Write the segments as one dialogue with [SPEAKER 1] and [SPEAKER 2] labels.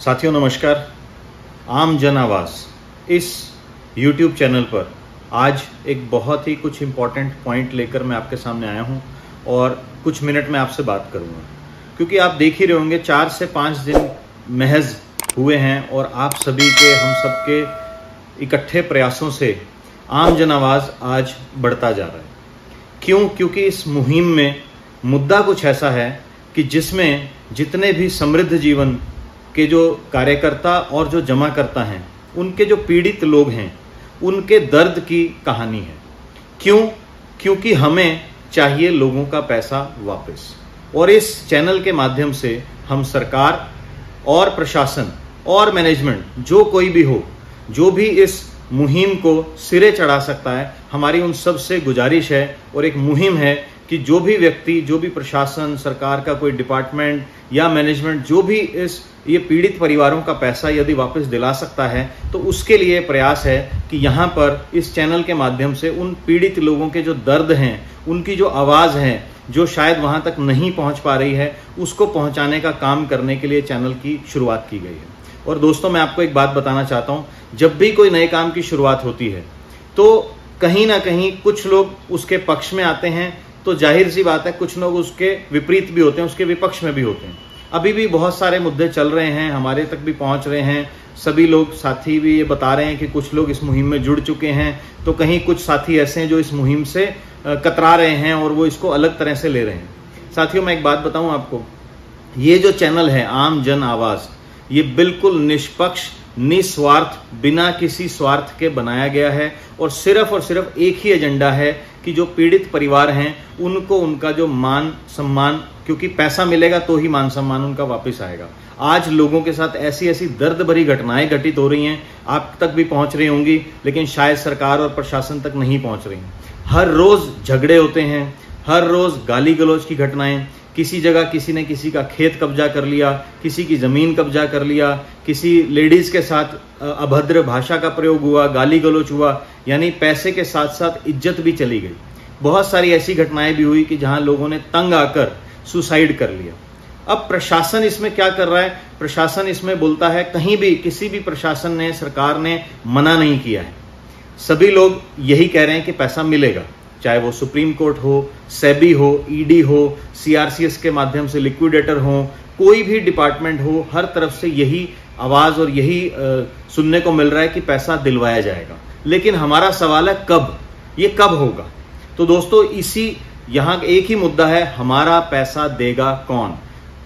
[SPEAKER 1] साथियों नमस्कार। आम जन आवाज़ इस YouTube चैनल पर आज एक बहुत ही कुछ इम्पॉर्टेंट पॉइंट लेकर मैं आपके सामने आया हूं और कुछ मिनट में आपसे बात करूंगा, क्योंकि आप देख ही रहे होंगे 4 से 5 दिन महज हुए हैं और आप सभी के, हम सबके इकट्ठे प्रयासों से आम जन आवाज़ आज बढ़ता जा रहा है। क्यों? क्योंकि इस मुहिम में मुद्दा कुछ ऐसा है कि जिसमें जितने भी समृद्ध जीवन के जो कार्यकर्ता और जो जमाकर्ता हैं, उनके जो पीड़ित लोग हैं, उनके दर्द की कहानी है। क्यों? क्योंकि हमें चाहिए लोगों का पैसा वापस। और इस चैनल के माध्यम से हम सरकार और प्रशासन और मैनेजमेंट, जो कोई भी हो, जो भी इस मुहिम को सिरे चढ़ा सकता है, हमारी उन सब से गुजारिश है और एक मुहिम है कि जो भी व्यक्ति, जो भी प्रशासन, सरकार का कोई डिपार्टमेंट या मैनेजमेंट जो भी ये पीड़ित परिवारों का पैसा यदि वापस दिला सकता है, तो उसके लिए प्रयास है कि यहाँ पर इस चैनल के माध्यम से उन पीड़ित लोगों के जो दर्द हैं, उनकी जो आवाज़ है, जो शायद वहाँ तक नहीं पहुँच पा रही है, उसको पहुँचाने का काम करने के लिए चैनल की शुरुआत की गई है। और दोस्तों, मैं आपको एक बात बताना चाहता हूँ, जब भी कोई नए काम की शुरुआत होती है तो कहीं ना कहीं कुछ लोग उसके पक्ष में आते हैं, तो जाहिर सी बात है कुछ लोग उसके विपरीत भी होते हैं, उसके विपक्ष में भी होते हैं। अभी भी बहुत सारे मुद्दे चल रहे हैं, हमारे तक भी पहुंच रहे हैं। सभी लोग, साथी भी ये बता रहे हैं कि कुछ लोग इस मुहिम में जुड़ चुके हैं, तो कहीं कुछ साथी ऐसे हैं जो इस मुहिम से कतरा रहे हैं और वो इसको अलग तरह से ले रहे हैं। साथियों, मैं एक बात बताऊं आपको, ये जो चैनल है आम जन आवाज़, ये बिल्कुल निष्पक्ष, निस्वार्थ, बिना किसी स्वार्थ के बनाया गया है और सिर्फ एक ही एजेंडा है कि जो पीड़ित परिवार हैं उनको उनका जो मान सम्मान, क्योंकि पैसा मिलेगा तो ही मान सम्मान उनका वापस आएगा। आज लोगों के साथ ऐसी ऐसी दर्द भरी घटनाएं घटित हो रही हैं, आप तक भी पहुंच रही होंगी, लेकिन शायद सरकार और प्रशासन तक नहीं पहुंच रही हैं। हर रोज झगड़े होते हैं, हर रोज गाली गलौज की घटनाएं, किसी जगह किसी ने किसी का खेत कब्जा कर लिया, किसी की जमीन कब्जा कर लिया, किसी लेडीज के साथ अभद्र भाषा का प्रयोग हुआ, गाली गलौज हुआ, यानी पैसे के साथ साथ इज्जत भी चली गई। बहुत सारी ऐसी घटनाएं भी हुई कि जहां लोगों ने तंग आकर सुसाइड कर लिया। अब प्रशासन इसमें क्या कर रहा है? प्रशासन इसमें बोलता है, कहीं भी किसी भी प्रशासन ने, सरकार ने मना नहीं किया है। सभी लोग यही कह रहे हैं कि पैसा मिलेगा, चाहे वो सुप्रीम कोर्ट हो, सेबी हो, ईडी हो, सीआरसीएस के माध्यम से लिक्विडेटर हो, कोई भी डिपार्टमेंट हो, हर तरफ से यही आवाज और यही सुनने को मिल रहा है कि पैसा दिलवाया जाएगा। लेकिन हमारा सवाल है कब, ये कब होगा? तो दोस्तों, यहाँ एक ही मुद्दा है, हमारा पैसा देगा कौन?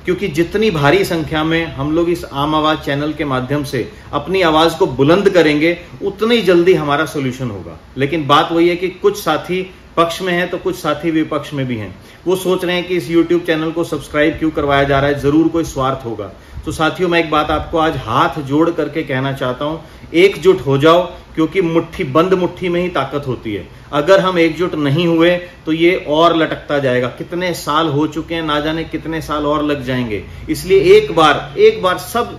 [SPEAKER 1] क्योंकि जितनी भारी संख्या में हम लोग इस आम आवाज चैनल के माध्यम से अपनी आवाज को बुलंद करेंगे, उतनी जल्दी हमारा सोल्यूशन होगा। लेकिन बात वही है कि कुछ साथी पक्ष में हैं तो कुछ साथी विपक्ष में भी हैं। वो सोच रहे हैं कि इस YouTube चैनल को सब्सक्राइब क्यों करवाया जा रहा है, जरूर कोई स्वार्थ होगा। तो साथियों, मैं एक बात आपको आज हाथ जोड़ करके कहना चाहता हूं, एकजुट हो जाओ, क्योंकि बंद मुट्ठी में ही ताकत होती है। अगर हम एकजुट नहीं हुए तो ये और लटकता जाएगा। कितने साल हो चुके हैं, ना जाने कितने साल और लग जाएंगे। इसलिए एक बार सब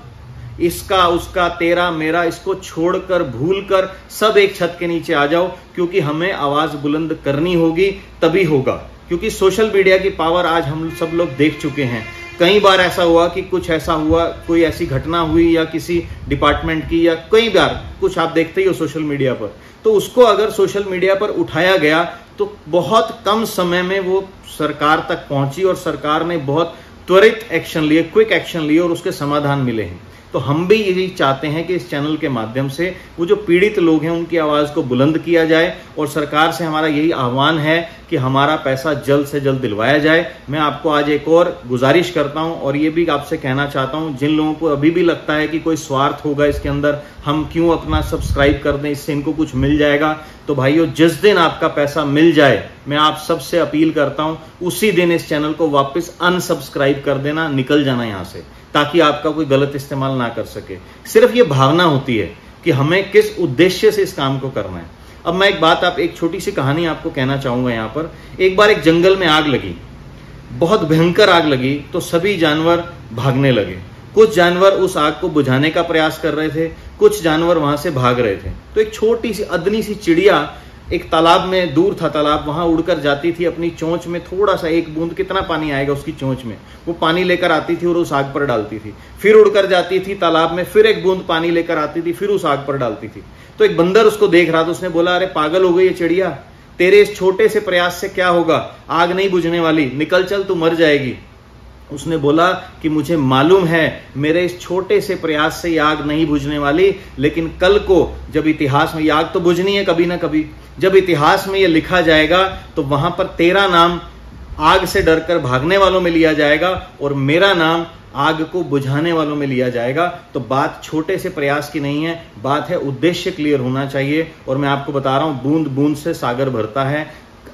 [SPEAKER 1] इसका उसका तेरा मेरा इसको छोड़कर, भूलकर सब एक छत के नीचे आ जाओ, क्योंकि हमें आवाज बुलंद करनी होगी, तभी होगा। क्योंकि सोशल मीडिया की पावर आज हम सब लोग देख चुके हैं। कई बार ऐसा हुआ कि कुछ ऐसा हुआ, कोई ऐसी घटना हुई या किसी डिपार्टमेंट की, या कई बार कुछ आप देखते ही हो सोशल मीडिया पर, तो उसको अगर सोशल मीडिया पर उठाया गया तो बहुत कम समय में वो सरकार तक पहुंची और सरकार ने बहुत त्वरित एक्शन लिए, क्विक एक्शन लिए और उसके समाधान मिले हैं। तो हम भी यही चाहते हैं कि इस चैनल के माध्यम से वो जो पीड़ित लोग हैं उनकी आवाज़ को बुलंद किया जाए, और सरकार से हमारा यही आह्वान है कि हमारा पैसा जल्द से जल्द दिलवाया जाए। मैं आपको आज एक और गुजारिश करता हूं और ये भी आपसे कहना चाहता हूं, जिन लोगों को अभी भी लगता है कि कोई स्वार्थ होगा इसके अंदर, हम क्यों अपना सब्सक्राइब कर दें, इससे इनको कुछ मिल जाएगा, तो भाइयों, जिस दिन आपका पैसा मिल जाए, मैं आप सबसे अपील करता हूं, उसी दिन इस चैनल को वापस अनसब्सक्राइब कर देना, निकल जाना यहां से, ताकि आपका कोई गलत इस्तेमाल ना कर सके। सिर्फ ये भावना होती है कि हमें किस उद्देश्य से इस काम को करना है। अब मैं एक छोटी सी कहानी आपको कहना चाहूंगा। यहाँ पर एक बार एक जंगल में आग लगी, बहुत भयंकर आग लगी, तो सभी जानवर भागने लगे। कुछ जानवर उस आग को बुझाने का प्रयास कर रहे थे, कुछ जानवर वहां से भाग रहे थे। तो एक छोटी सी अदनी सी चिड़िया एक तालाब में, दूर था तालाब, वहां उड़कर जाती थी, अपनी चोंच में थोड़ा सा एक बूंद, कितना पानी आएगा उसकी चोंच में, वो पानी लेकर आती थी और उस आग पर डालती थी। फिर उड़कर जाती थी तालाब में, फिर एक बूंद पानी लेकर आती थी, फिर उस आग पर डालती थी। तो एक बंदर उसको देख रहा था, उसने बोला, अरे पागल हो गई ये चिड़िया, तेरे इस छोटे से प्रयास से क्या होगा, आग नहीं बुझने वाली, निकल चल, तू मर जाएगी। उसने बोला कि मुझे मालूम है मेरे इस छोटे से प्रयास से ये आग नहीं बुझने वाली, लेकिन कल को जब इतिहास में ये आग तो बुझनी है कभी ना कभी, जब इतिहास में ये लिखा जाएगा तो वहां पर तेरा नाम आग से डरकर भागने वालों में लिया जाएगा और मेरा नाम आग को बुझाने वालों में लिया जाएगा। तो बात छोटे से प्रयास की नहीं है, बात है उद्देश्य क्लियर होना चाहिए। और मैं आपको बता रहा हूं, बूंद बूंद से सागर भरता है।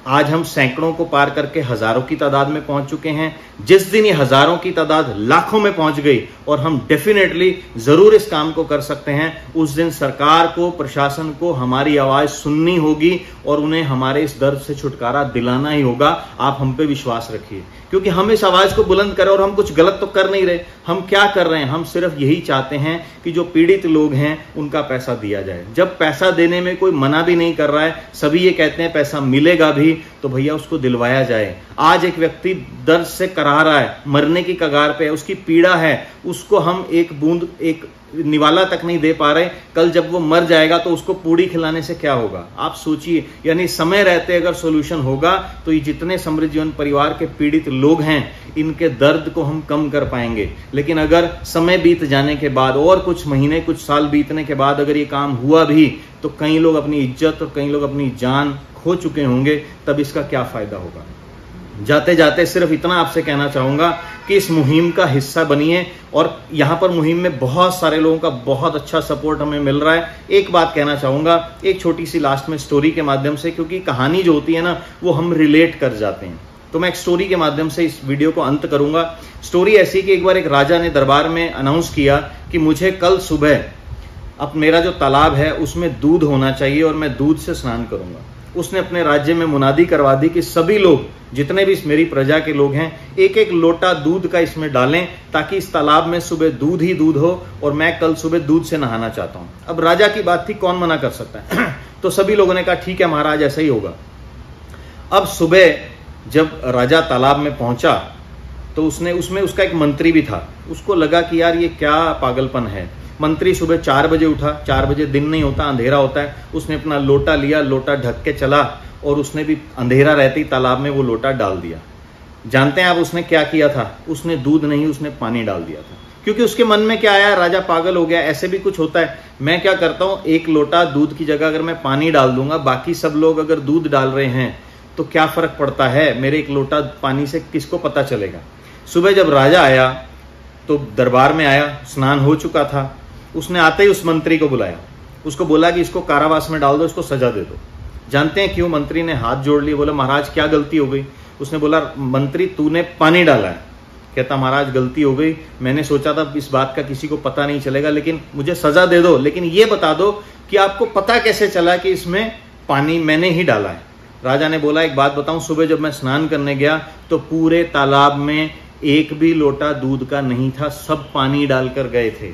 [SPEAKER 1] आज हम सैकड़ों को पार करके हजारों की तादाद में पहुंच चुके हैं। जिस दिन ये हजारों की तादाद लाखों में पहुंच गई और हम डेफिनेटली जरूर इस काम को कर सकते हैं, उस दिन सरकार को, प्रशासन को हमारी आवाज सुननी होगी और उन्हें हमारे इस दर्द से छुटकारा दिलाना ही होगा। आप हम पे विश्वास रखिए, क्योंकि हम इस आवाज को बुलंद करें और हम कुछ गलत तो कर नहीं रहे। हम क्या कर रहे हैं, हम सिर्फ यही चाहते हैं कि जो पीड़ित लोग हैं उनका पैसा दिया जाए। जब पैसा देने में कोई मना भी नहीं कर रहा है, सभी ये कहते हैं पैसा मिलेगा भी, तो भैया उसको दिलवाया जाए। आज एक व्यक्ति दर्द से कराह रहा है, मरने की कगार पे है, उसकी पीड़ा है, उसको हम एक बूंद, एक निवाला तक नहीं दे पा रहे। कल जब वो मर जाएगा तो उसको पूड़ी खिलाने से क्या होगा, आप सोचिए। यानी समय रहते अगर सोल्यूशन होगा तो ये जितने समृद्ध जीवन परिवार के पीड़ित लोग हैं, इनके दर्द को हम कम कर पाएंगे। लेकिन अगर समय बीत जाने के बाद और कुछ महीने, कुछ साल बीतने के बाद अगर ये काम हुआ भी, तो कई लोग अपनी इज्जत और कई लोग अपनी जान खो चुके होंगे, तब इसका क्या फायदा होगा। जाते जाते सिर्फ इतना आपसे कहना चाहूंगा कि इस मुहिम का हिस्सा बनिए। और यहां पर मुहिम में बहुत सारे लोगों का बहुत अच्छा सपोर्ट हमें मिल रहा है। एक बात कहना चाहूंगा, एक छोटी सी लास्ट में स्टोरी के माध्यम से, क्योंकि कहानी जो होती है ना, वो हम रिलेट कर जाते हैं। तो मैं एक स्टोरी के माध्यम से इस वीडियो को अंत करूंगा। स्टोरी ऐसी कि एक बार एक राजा ने दरबार में अनाउंस किया कि मुझे कल सुबह अब मेरा जो तालाब है उसमें दूध होना चाहिए और मैं दूध से स्नान करूंगा। उसने अपने राज्य में मुनादी करवा दी कि सभी लोग, जितने भी मेरी प्रजा के लोग हैं, एक एक लोटा दूध का इसमें डालें, ताकि इस तालाब में सुबह दूध ही दूध हो और मैं कल सुबह दूध से नहाना चाहता हूं। अब राजा की बात थी, कौन मना कर सकता है। तो सभी लोगों ने कहा ठीक है महाराज, ऐसा ही होगा। अब सुबह जब राजा तालाब में पहुंचा तो उसमें उसका एक मंत्री भी था। उसको लगा कि यार ये क्या पागलपन है। मंत्री सुबह 4 बजे उठा, 4 बजे दिन नहीं होता, अंधेरा होता है। उसने अपना लोटा लिया, लोटा ढक के चला और उसने भी अंधेरा रहते ही तालाब में वो लोटा डाल दिया। जानते हैं आप उसने क्या किया था? उसने दूध नहीं, उसने पानी डाल दिया था। क्योंकि उसके मन में क्या आया, राजा पागल हो गया, ऐसे भी कुछ होता है। मैं क्या करता हूं, एक लोटा दूध की जगह अगर मैं पानी डाल दूंगा, बाकी सब लोग अगर दूध डाल रहे हैं तो क्या फर्क पड़ता है, मेरे एक लोटा पानी से किसको पता चलेगा। सुबह जब राजा आया तो दरबार में आया, स्नान हो चुका था। उसने आते ही उस मंत्री को बुलाया, उसको बोला कि इसको कारावास में डाल दो, इसको सजा दे दो। जानते हैं क्यों? मंत्री ने हाथ जोड़ लिए, बोला महाराज क्या गलती हो गई? उसने बोला मंत्री तूने पानी डाला है। कहता महाराज गलती हो गई, मैंने सोचा था इस बात का किसी को पता नहीं चलेगा, लेकिन मुझे सजा दे दो, लेकिन ये बता दो कि आपको पता कैसे चला कि इसमें पानी मैंने ही डाला है। राजा ने बोला एक बात बताऊं, सुबह जब मैं स्नान करने गया तो पूरे तालाब में एक भी लोटा दूध का नहीं था, सब पानी डालकर गए थे।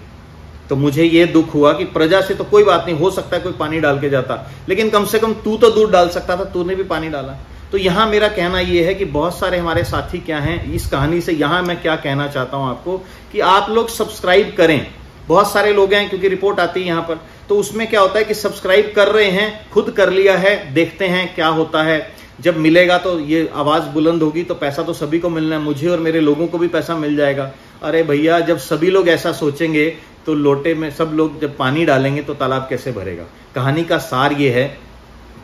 [SPEAKER 1] तो मुझे ये दुख हुआ कि प्रजा से तो कोई बात नहीं, हो सकता है कोई पानी डाल के जाता, लेकिन कम से कम तू तो दूध डाल सकता था, तूने भी पानी डाला। तो यहां मेरा कहना यह है कि बहुत सारे हमारे साथी क्या हैं इस कहानी से, यहां मैं क्या कहना चाहता हूं आपको कि आप लोग सब्सक्राइब करें। बहुत सारे लोग हैं, क्योंकि रिपोर्ट आती है यहां पर, तो उसमें क्या होता है कि सब्सक्राइब कर रहे हैं, खुद कर लिया है, देखते हैं क्या होता है। जब मिलेगा तो ये आवाज बुलंद होगी तो पैसा तो सभी को मिलना है, मुझे और मेरे लोगों को भी पैसा मिल जाएगा। अरे भैया, जब सभी लोग ऐसा सोचेंगे तो लोटे में सब लोग जब पानी डालेंगे तो तालाब कैसे भरेगा। कहानी का सार ये है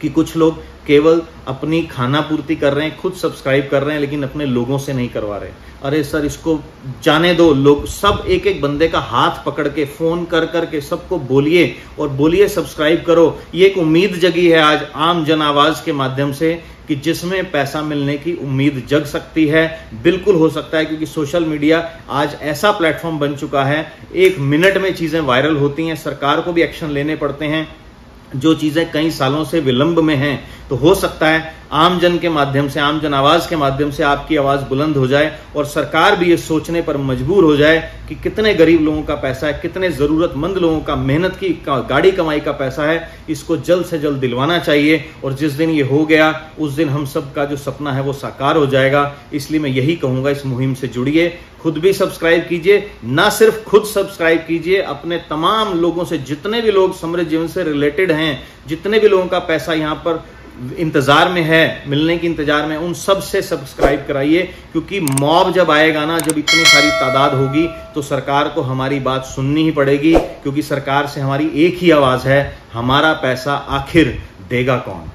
[SPEAKER 1] कि कुछ लोग केवल अपनी खाना पूर्ति कर रहे हैं, खुद सब्सक्राइब कर रहे हैं, लेकिन अपने लोगों से नहीं करवा रहे। अरे सर इसको जाने दो, लोग सब एक एक बंदे का हाथ पकड़ के फोन कर करके सबको बोलिए और बोलिए सब्सक्राइब करो। ये एक उम्मीद जगी है आज आम जन आवाज के माध्यम से कि जिसमें पैसा मिलने की उम्मीद जग सकती है। बिल्कुल हो सकता है, क्योंकि सोशल मीडिया आज ऐसा प्लेटफॉर्म बन चुका है, 1 मिनट में चीजें वायरल होती हैं, सरकार को भी एक्शन लेने पड़ते हैं। जो चीजें कई सालों से विलंब में हैं तो हो सकता है आम जन के माध्यम से, आम जन आवाज के माध्यम से आपकी आवाज बुलंद हो जाए और सरकार भी ये सोचने पर मजबूर हो जाए कि कितने गरीब लोगों का पैसा है, कितने जरूरतमंद लोगों का मेहनत की गाड़ी कमाई का पैसा है, इसको जल्द से जल्द दिलवाना चाहिए। और जिस दिन ये हो गया उस दिन हम सब का जो सपना है वो साकार हो जाएगा। इसलिए मैं यही कहूंगा, इस मुहिम से जुड़िए, खुद भी सब्सक्राइब कीजिए, ना सिर्फ खुद सब्सक्राइब कीजिए, अपने तमाम लोगों से, जितने भी लोग समृद्ध जीवन से रिलेटेड हैं, जितने भी लोगों का पैसा यहां पर इंतजार में है, मिलने के इंतजार में, उन सब से सब्सक्राइब कराइए। क्योंकि मॉब जब आएगा ना, जब इतनी सारी तादाद होगी, तो सरकार को हमारी बात सुननी ही पड़ेगी। क्योंकि सरकार से हमारी एक ही आवाज है, हमारा पैसा आखिर देगा कौन।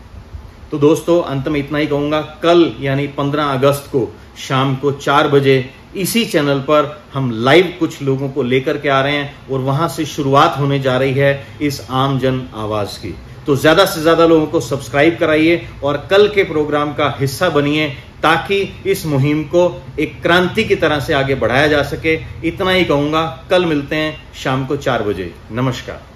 [SPEAKER 1] तो दोस्तों, अंत में इतना ही कहूंगा, कल यानी 15 अगस्त को शाम को 4 बजे इसी चैनल पर हम लाइव कुछ लोगों को लेकर के आ रहे हैं और वहां से शुरुआत होने जा रही है इस आम जन आवाज की। तो ज्यादा से ज्यादा लोगों को सब्सक्राइब कराइए और कल के प्रोग्राम का हिस्सा बनिए, ताकि इस मुहिम को एक क्रांति की तरह से आगे बढ़ाया जा सके। इतना ही कहूंगा, कल मिलते हैं शाम को 4 बजे। नमस्कार।